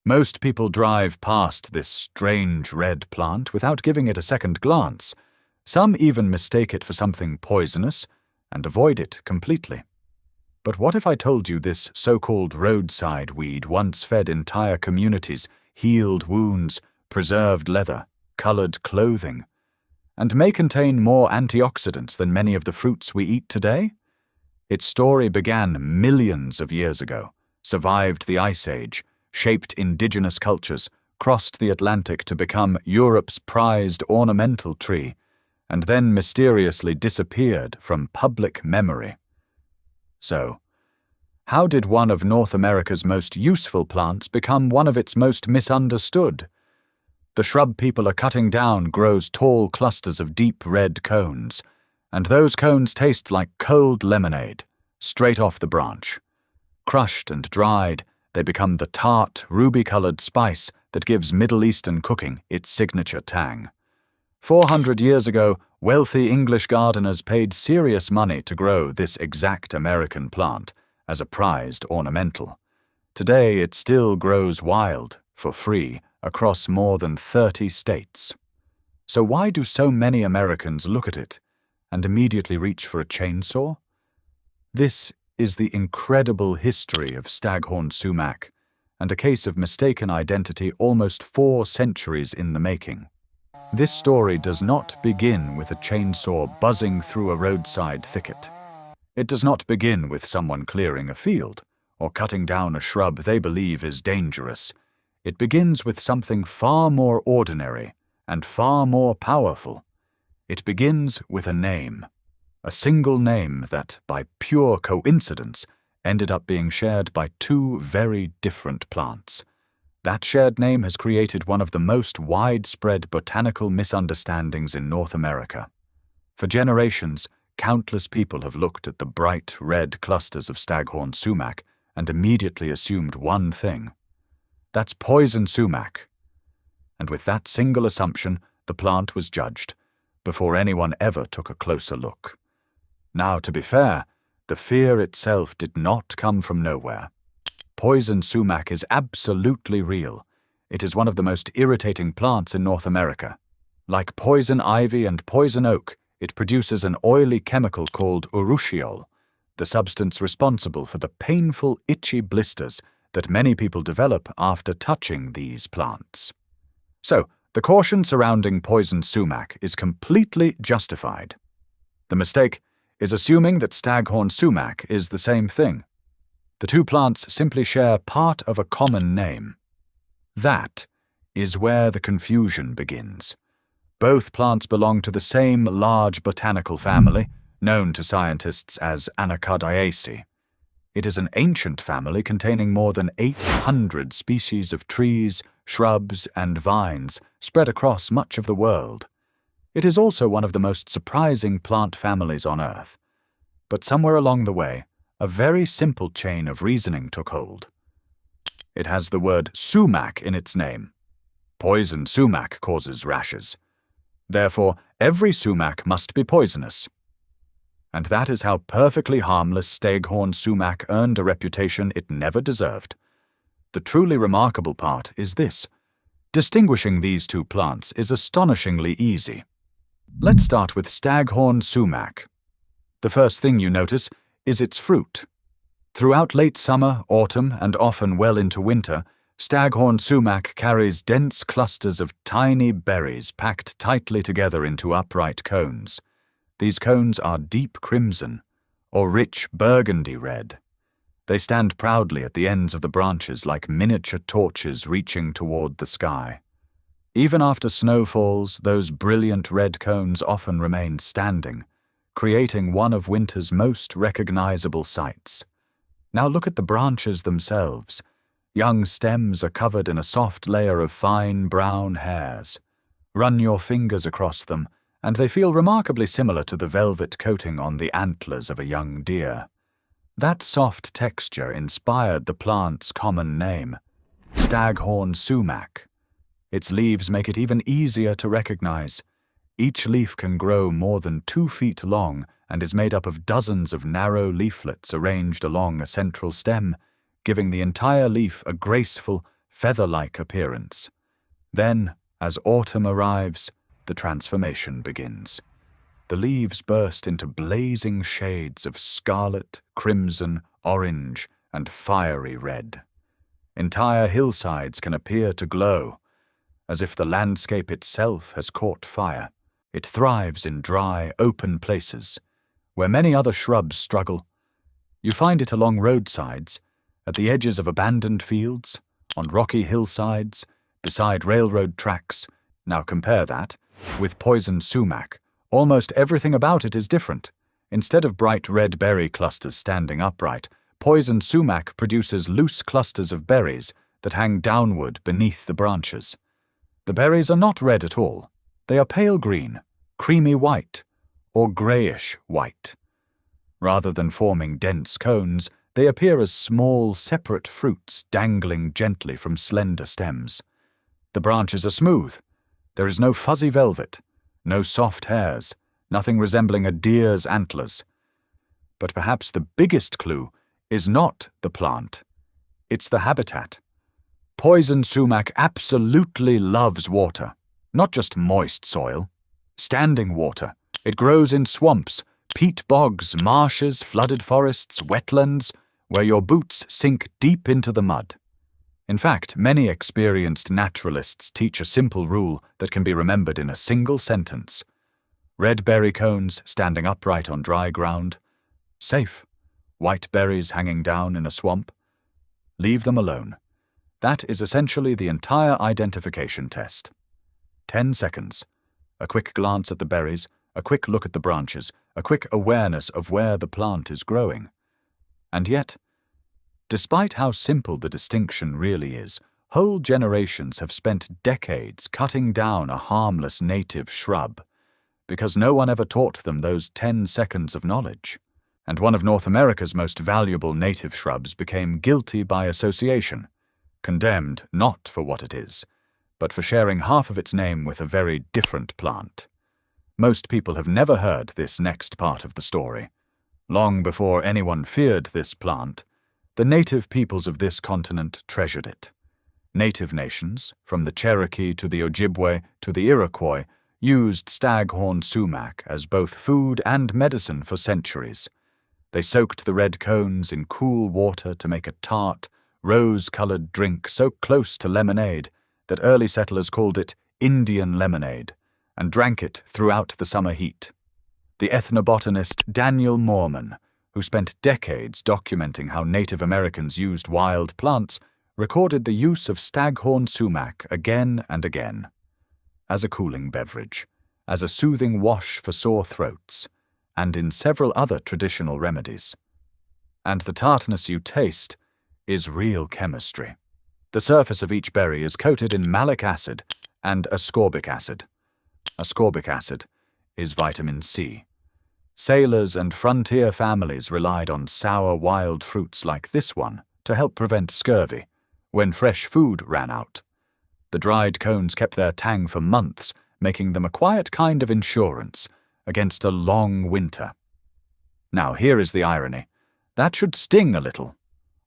Most people drive past this strange red plant without giving it a second glance. Some even mistake it for something poisonous and avoid it completely. But what if I told you this so-called roadside weed once fed entire communities, healed wounds, preserved leather, colored clothing, and may contain more antioxidants than many of the fruits we eat today? Its story began millions of years ago, survived the Ice Age, shaped indigenous cultures, crossed the Atlantic to become Europe's prized ornamental tree, and then mysteriously disappeared from public memory. So, how did one of North America's most useful plants become one of its most misunderstood? The shrub people are cutting down grows tall clusters of deep red cones, and those cones taste like cold lemonade, straight off the branch. Crushed and dried, they become the tart, ruby-colored spice that gives Middle Eastern cooking its signature tang. 400 years ago, wealthy English gardeners paid serious money to grow this exact American plant as a prized ornamental. Today, it still grows wild, for free, across more than 30 states. So why do so many Americans look at it and immediately reach for a chainsaw? This is the incredible history of Staghorn Sumac, and a case of mistaken identity almost 4 centuries in the making. This story does not begin with a chainsaw buzzing through a roadside thicket. It does not begin with someone clearing a field or cutting down a shrub they believe is dangerous. It begins with something far more ordinary and far more powerful. It begins with a name. A single name that, by pure coincidence, ended up being shared by 2 very different plants. That shared name has created one of the most widespread botanical misunderstandings in North America. For generations, countless people have looked at the bright red clusters of Staghorn Sumac and immediately assumed one thing. That's poison sumac. And with that single assumption, the plant was judged, before anyone ever took a closer look. Now, to be fair, the fear itself did not come from nowhere. Poison sumac is absolutely real. It is one of the most irritating plants in North America. Like poison ivy and poison oak, it produces an oily chemical called urushiol, the substance responsible for the painful, itchy blisters that many people develop after touching these plants. So, the caution surrounding poison sumac is completely justified. The mistake is assuming that Staghorn Sumac is the same thing. The 2 plants simply share part of a common name. That is where the confusion begins. Both plants belong to the same large botanical family, known to scientists as Anacardiaceae. It is an ancient family containing more than 800 species of trees, shrubs, and vines spread across much of the world. It is also one of the most surprising plant families on Earth. But somewhere along the way, a very simple chain of reasoning took hold. It has the word sumac in its name. Poison sumac causes rashes. Therefore, every sumac must be poisonous. And that is how perfectly harmless Staghorn Sumac earned a reputation it never deserved. The truly remarkable part is this. Distinguishing these 2 plants is astonishingly easy. Let's start with Staghorn Sumac. The first thing you notice is its fruit. Throughout late summer, autumn, and often well into winter, Staghorn Sumac carries dense clusters of tiny berries packed tightly together into upright cones. These cones are deep crimson, or rich burgundy red. They stand proudly at the ends of the branches like miniature torches reaching toward the sky. Even after snow falls, those brilliant red cones often remain standing, creating one of winter's most recognizable sights. Now look at the branches themselves. Young stems are covered in a soft layer of fine brown hairs. Run your fingers across them, and they feel remarkably similar to the velvet coating on the antlers of a young deer. That soft texture inspired the plant's common name, Staghorn Sumac. Its leaves make it even easier to recognize. Each leaf can grow more than 2 feet long and is made up of dozens of narrow leaflets arranged along a central stem, giving the entire leaf a graceful, feather-like appearance. Then, as autumn arrives, the transformation begins. The leaves burst into blazing shades of scarlet, crimson, orange, and fiery red. Entire hillsides can appear to glow, as if the landscape itself has caught fire. It thrives in dry, open places, where many other shrubs struggle. You find it along roadsides, at the edges of abandoned fields, on rocky hillsides, beside railroad tracks. Now compare that with poison sumac. Almost everything about it is different. Instead of bright red berry clusters standing upright, poison sumac produces loose clusters of berries that hang downward beneath the branches. The berries are not red at all. They are pale green, creamy white, or grayish white. Rather than forming dense cones, they appear as small, separate fruits dangling gently from slender stems. The branches are smooth. There is no fuzzy velvet, no soft hairs, nothing resembling a deer's antlers. But perhaps the biggest clue is not the plant. It's the habitat. Poison sumac absolutely loves water, not just moist soil. Standing water. It grows in swamps, peat bogs, marshes, flooded forests, wetlands, where your boots sink deep into the mud. In fact, many experienced naturalists teach a simple rule that can be remembered in a single sentence. Red berry cones standing upright on dry ground. Safe. White berries hanging down in a swamp. Leave them alone. That is essentially the entire identification test. 10 seconds. A quick glance at the berries, a quick look at the branches, a quick awareness of where the plant is growing. And yet, despite how simple the distinction really is, whole generations have spent decades cutting down a harmless native shrub, because no one ever taught them those 10 seconds of knowledge. And one of North America's most valuable native shrubs became guilty by association, condemned not for what it is, but for sharing half of its name with a very different plant. Most people have never heard this next part of the story. Long before anyone feared this plant, the native peoples of this continent treasured it. Native nations, from the Cherokee to the Ojibwe to the Iroquois, used staghorn sumac as both food and medicine for centuries. They soaked the red cones in cool water to make a tart, rose-colored drink so close to lemonade that early settlers called it Indian lemonade, and drank it throughout the summer heat. The ethnobotanist Daniel Moorman, who spent decades documenting how Native Americans used wild plants, recorded the use of staghorn sumac again and again. As a cooling beverage, as a soothing wash for sore throats, and in several other traditional remedies. And the tartness you taste is real chemistry. The surface of each berry is coated in malic acid and ascorbic acid. Ascorbic acid is vitamin C. Sailors and frontier families relied on sour wild fruits like this one to help prevent scurvy when fresh food ran out. The dried cones kept their tang for months, making them a quiet kind of insurance against a long winter. Now here is the irony. That should sting a little.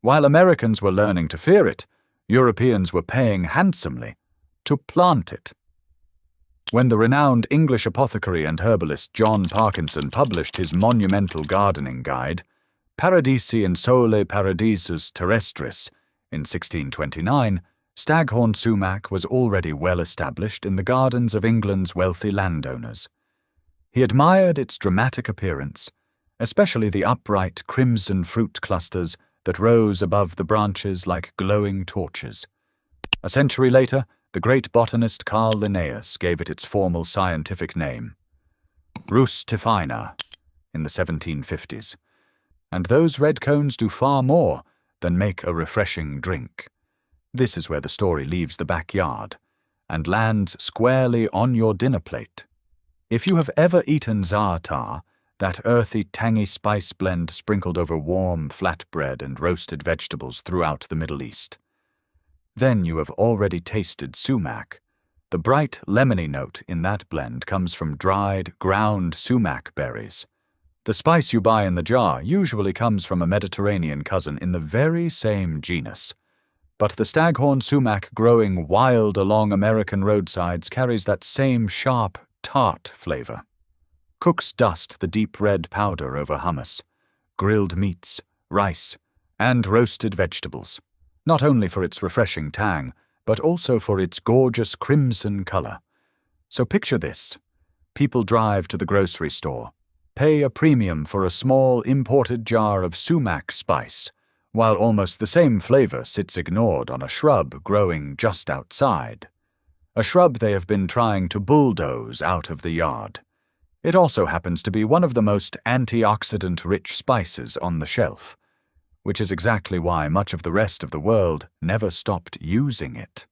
While Americans were learning to fear it, Europeans were paying handsomely to plant it. When the renowned English apothecary and herbalist John Parkinson published his monumental gardening guide, Paradisi in Sole Paradisus Terrestris, in 1629, staghorn sumac was already well established in the gardens of England's wealthy landowners. He admired its dramatic appearance, especially the upright crimson fruit clusters that rose above the branches like glowing torches. A century later, the great botanist Carl Linnaeus gave it its formal scientific name, Rhus Typhina, in the 1750s. And those red cones do far more than make a refreshing drink. This is where the story leaves the backyard and lands squarely on your dinner plate. If you have ever eaten za'atar, that earthy, tangy spice blend sprinkled over warm, flat bread and roasted vegetables throughout the Middle East, then you have already tasted sumac. The bright, lemony note in that blend comes from dried, ground sumac berries. The spice you buy in the jar usually comes from a Mediterranean cousin in the very same genus. But the Staghorn Sumac growing wild along American roadsides carries that same sharp, tart flavor. Cooks dust the deep red powder over hummus, grilled meats, rice, and roasted vegetables, not only for its refreshing tang, but also for its gorgeous crimson color. So picture this. People drive to the grocery store, pay a premium for a small imported jar of sumac spice, while almost the same flavor sits ignored on a shrub growing just outside. A shrub they have been trying to bulldoze out of the yard. It also happens to be one of the most antioxidant-rich spices on the shelf, which is exactly why much of the rest of the world never stopped using it.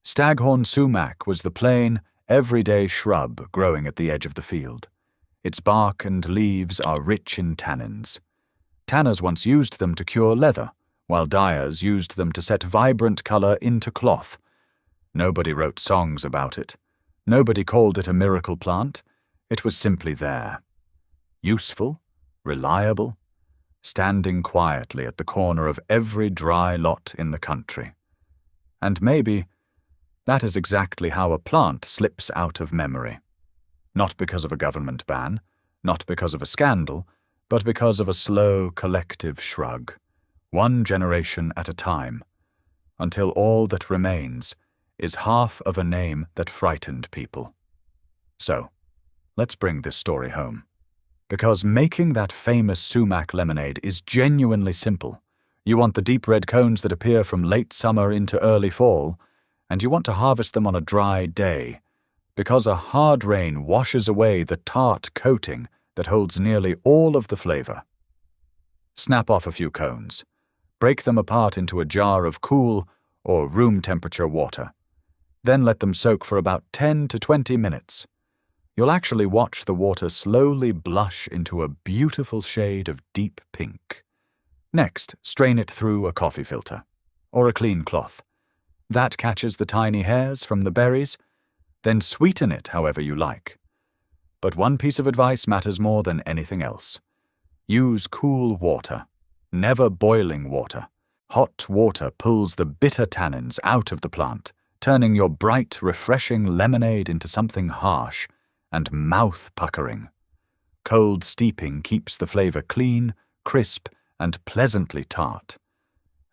Staghorn sumac was the plain, everyday shrub growing at the edge of the field. Its bark and leaves are rich in tannins. Tanners once used them to cure leather, while dyers used them to set vibrant color into cloth. Nobody wrote songs about it. Nobody called it a miracle plant. It was simply there. Useful, reliable, standing quietly at the corner of every dry lot in the country. And maybe that is exactly how a plant slips out of memory. Not because of a government ban, not because of a scandal, but because of a slow collective shrug, one generation at a time, until all that remains is half of a name that frightened people. So, let's bring this story home. Because making that famous sumac lemonade is genuinely simple. You want the deep red cones that appear from late summer into early fall, and you want to harvest them on a dry day, because a hard rain washes away the tart coating that holds nearly all of the flavor. Snap off a few cones. Break them apart into a jar of cool or room temperature water. Then let them soak for about 10 to 20 minutes. You'll actually watch the water slowly blush into a beautiful shade of deep pink. Next, strain it through a coffee filter, or a clean cloth. That catches the tiny hairs from the berries. Then sweeten it however you like. But one piece of advice matters more than anything else. Use cool water, never boiling water. Hot water pulls the bitter tannins out of the plant, turning your bright, refreshing lemonade into something harsh and mouth-puckering. Cold steeping keeps the flavor clean, crisp, and pleasantly tart.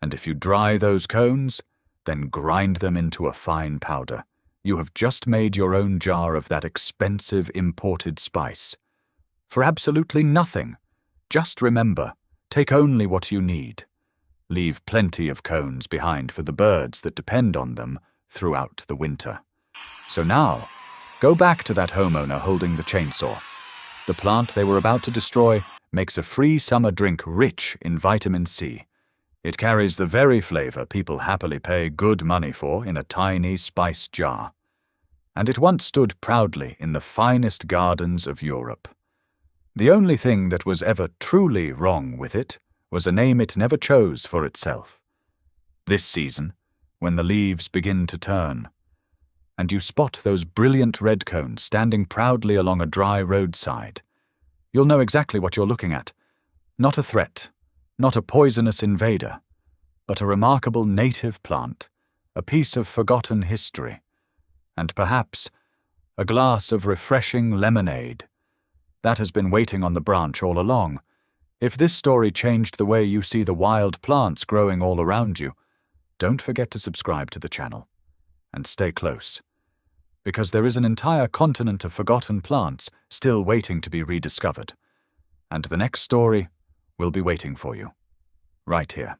And if you dry those cones, then grind them into a fine powder. You have just made your own jar of that expensive imported spice. For absolutely nothing. Just remember, take only what you need. Leave plenty of cones behind for the birds that depend on them throughout the winter. So now, go back to that homeowner holding the chainsaw. The plant they were about to destroy makes a free summer drink rich in vitamin C. It carries the very flavor people happily pay good money for in a tiny spice jar. And it once stood proudly in the finest gardens of Europe. The only thing that was ever truly wrong with it was a name it never chose for itself. This season, when the leaves begin to turn, and you spot those brilliant red cones standing proudly along a dry roadside, you'll know exactly what you're looking at. Not a threat, not a poisonous invader, but a remarkable native plant, a piece of forgotten history, and perhaps a glass of refreshing lemonade. That has been waiting on the branch all along. If this story changed the way you see the wild plants growing all around you, don't forget to subscribe to the channel and stay close, because there is an entire continent of forgotten plants still waiting to be rediscovered, and the next story will be waiting for you, right here.